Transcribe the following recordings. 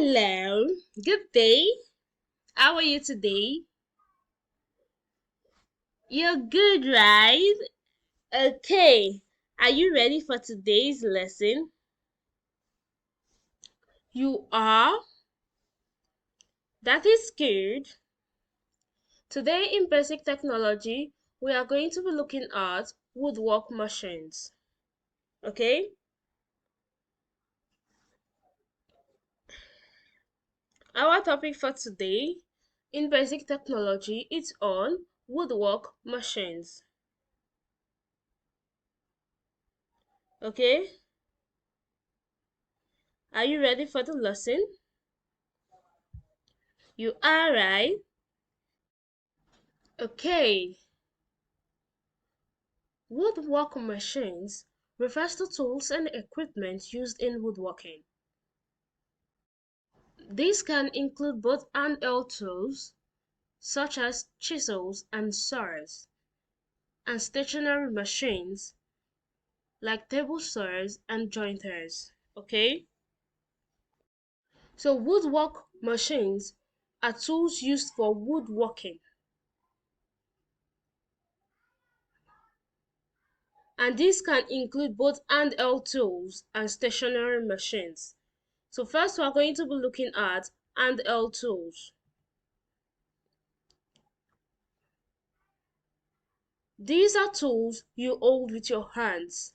Hello, good day. How are you today? You're good, right? Okay, are you ready for today's lesson? You are? That is good. Today in basic technology, we are going to be looking at woodwork machines. Okay? Our topic for today in basic technology is on woodwork machines. Okay? Are you ready for the lesson? You are, right? Okay. Woodwork machines refers to tools and equipment used in woodworking. These can include both handheld tools, such as chisels and saws, and stationary machines like table saws and jointers. Okay? So woodwork machines are tools used for woodworking, and these can include both handheld tools and stationary machines. So first we are going to be looking at handheld tools. These are tools you hold with your hands,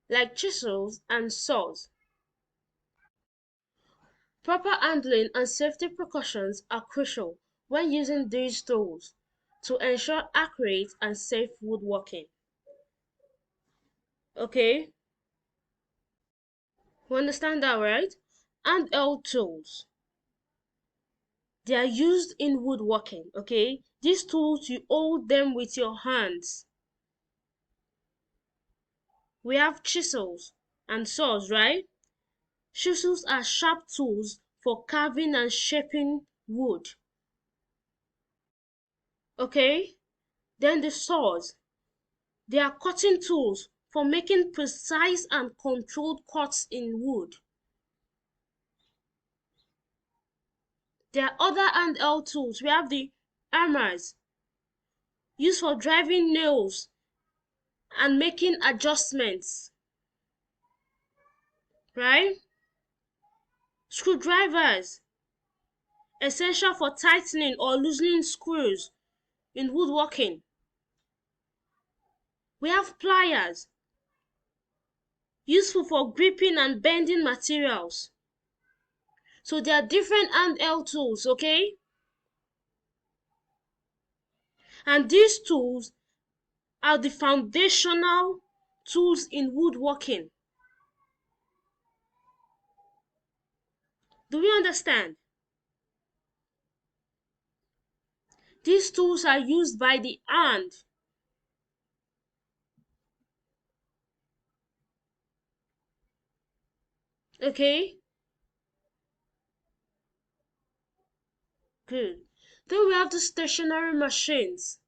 like chisels and saws. Proper handling and safety precautions are crucial when using these tools to ensure accurate and safe woodworking. Okay, you understand that, right? Handheld tools. They are used in woodworking, okay? These tools, you hold them with your hands. We have chisels and saws, right? Chisels are sharp tools for carving and shaping wood. Okay? Then the saws. They are cutting tools for making precise and controlled cuts in wood. There are other handheld tools. We have the hammers, used for driving nails and making adjustments. Right? Screwdrivers, essential for tightening or loosening screws in woodworking. We have pliers, useful for gripping and bending materials. So there are different handheld tools, okay? And these tools are the foundational tools in woodworking. Do we understand? These tools are used by the hand. Okay? Good. Then we have the stationary machines.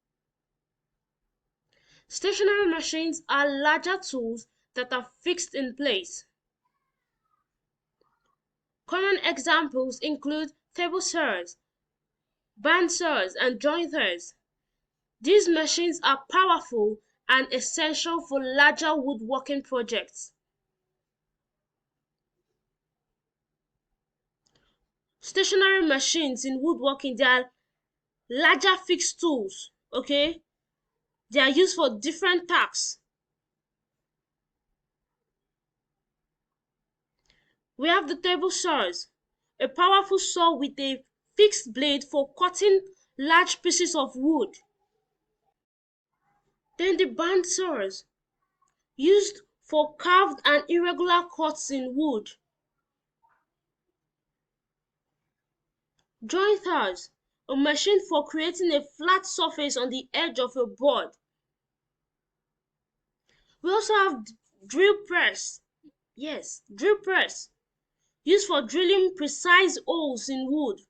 Stationary machines are larger tools that are fixed in place. Common examples include table saws, band saws, and jointers. These machines are powerful and essential for larger woodworking projects. Stationary machines in woodworking, they are larger fixed tools, okay? They are used for different tasks. We have the table saws, a powerful saw with a fixed blade for cutting large pieces of wood. Then the band saws, used for carved and irregular cuts in wood. Jointers, a machine for creating a flat surface on the edge of a board. We also have drill press. Yes, drill press, used for drilling precise holes in wood.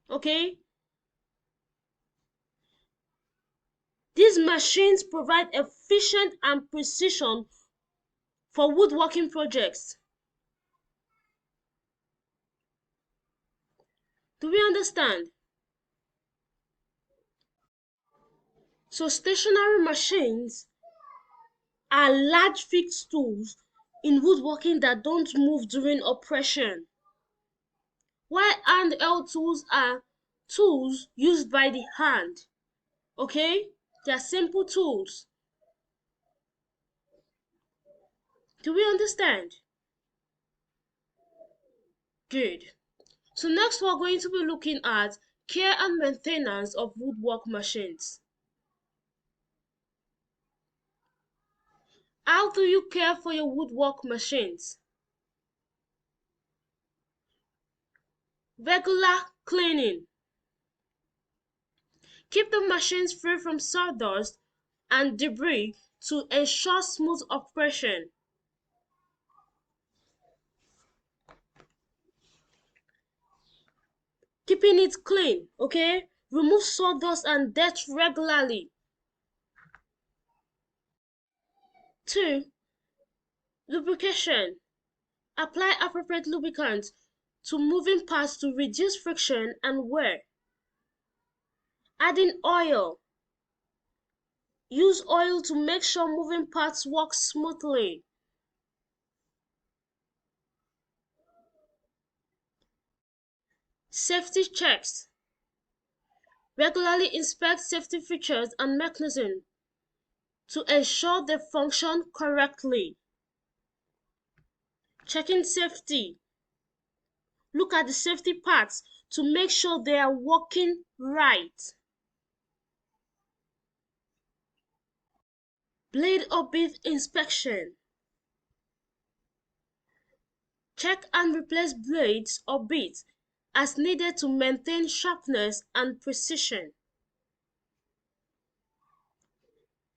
Okay? These machines provide efficient and precision for woodworking projects. Do we understand? So stationary machines are large fixed tools in woodworking that don't move during operation, while handheld tools are tools used by the hand. Okay? They are simple tools. Do we understand? Good. So next we're going to be looking at care and maintenance of woodwork machines. How do you care for your woodwork machines? Regular cleaning. Keep the machines free from sawdust and debris to ensure smooth operation. Keeping it clean, okay? Remove sawdust and dirt regularly. 2. Lubrication. Apply appropriate lubricant to moving parts to reduce friction and wear. Adding oil. Use oil to make sure moving parts work smoothly. Safety checks. Regularly inspect safety features and mechanisms to ensure they function correctly. Checking safety. Look at the safety parts to make sure they are working right. Blade or bit inspection. Check and replace blades or bits as needed to maintain sharpness and precision.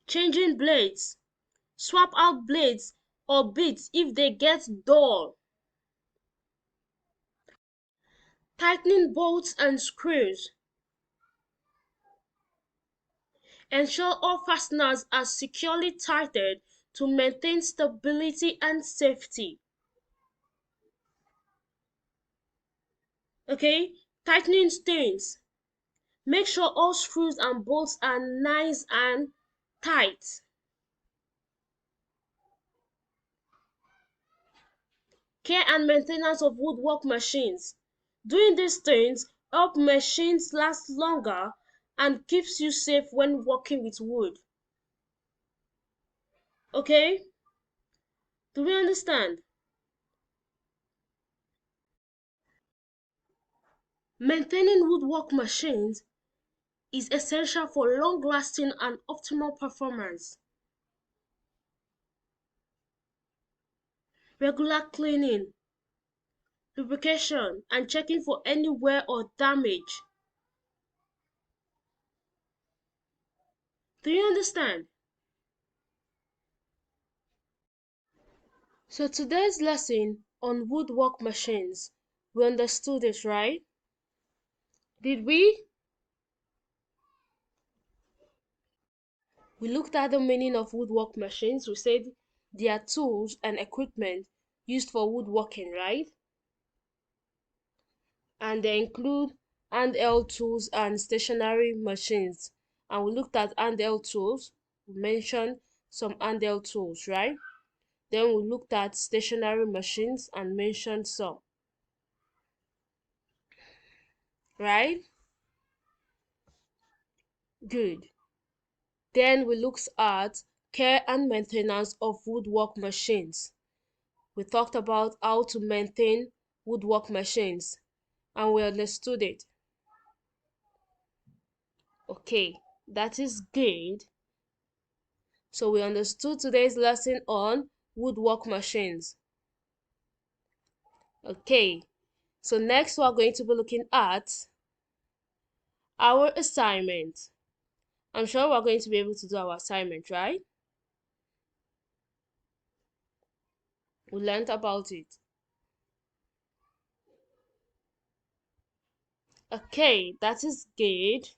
Changing blades. Swap out blades or bits if they get dull. Tightening bolts and screws. Ensure all fasteners are securely tightened to maintain stability and safety. Okay? Tightening stains. Make sure all screws and bolts are nice and tight. Care and maintenance of woodwork machines. Doing these things help machines last longer and keeps you safe when working with wood. Okay? Do we understand? Maintaining woodwork machines is essential for long-lasting and optimal performance. Regular cleaning, lubrication, and checking for any wear or damage. Do you understand? So today's lesson on woodwork machines, we understood it, right? Did we? We looked at the meaning of woodwork machines. We said they are tools and equipment used for woodworking, right? And they include handheld tools and stationary machines. And we looked at handheld tools. We mentioned some handheld tools, right? Then we looked at stationary machines and mentioned some, right? Good. Then we looked at care and maintenance of woodwork machines. We talked about how to maintain woodwork machines and we understood it. Okay, that is good. So we understood today's lesson on woodwork machines. Okay, so next we are going to be looking at our assignment. I'm sure we're going to be able to do our assignment, right? We learned about it. Okay, that is good.